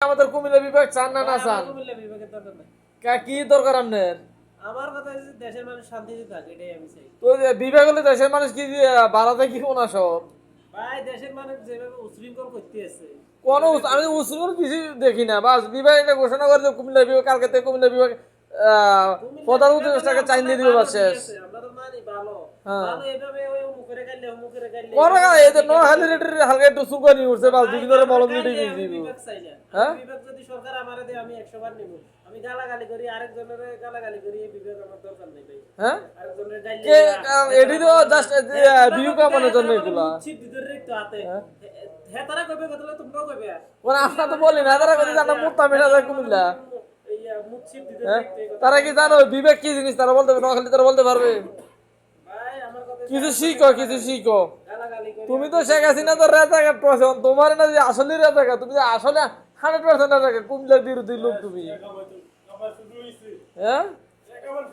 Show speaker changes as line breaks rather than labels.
আমাদের কুমিল্লা বিভাগ চান না না চান?
কুমিল্লা বিভাগের দরকার নাই।
কি দরকার আপনার?
আমার কথা হচ্ছে দেশের মানুষ শান্তিতে থাকে, এটাই আমি চাই।
তো বিভাগ হলে দেশের মানুষ কি বাড়াতে কি কোন সব
ভাই দেশের মানুষ যেভাবে উশৃঙ্খল করতে আছে,
কোন আমি উসুল কিছু দেখি না, বাস বিভাগ এটা ঘোষণা করে যে কুমিল্লা বিভাগ কালকে থেকে কুমিল্লা বিভাগ প্রধান উপদেষ্টাকে চাইন দিয়ে দিবে, বাস শেষ।
আমরা তো মানি ভালো
হ্যাঁ।
ভালো এভাবে ওই মুখের গাইলে
ওরা এদের নো হালিডেটের হালকা একটু সুগানি উঠছে, বাস দুদিন ধরে মলম দিয়ে দিব।
বিভাগ চাই না।
হ্যাঁ?
বিভাগ যদি সরকার আমারে দেয় আমি 100 বার নিব। আমি গালাগালি করি আরেকজনের গালাগালি করি, এই বিভাগ আমার দরকার নেই ভাই।
হ্যাঁ
আরেকজনের
কে
গাইলে
এডি তো জাস্ট ভিউ কামানোর জন্য এগুলা।
ছিপ দিতে রেখতে হাতে হে তারা কইবে কথা তোমরাও কইবে
ওরা আপনার তো বলি না, তারা কথা জানা মুত্তা মেটা যায় কুমিল্লা।
এই মুখ ছিপ দিতে
হ্যাঁ?
রেখতে
তারা কি জানো বিবেক কি জিনিস তারা বলতে পারবে, নোয়াখালী তারা বলতে পারবে?
ভাই আমার কথা
কিছু শিখো, কিছু শিখো।
গালাগালি করি।
তুমি তো শেখ হাসিনা তো রাজাকার প্রশাসন, তোমার না যে আসলে রাজাকার, তুমি যে আসলে 100% রাজাকার, কুমিল্লার বিরোধী লোক তুমি। হ্যাঁ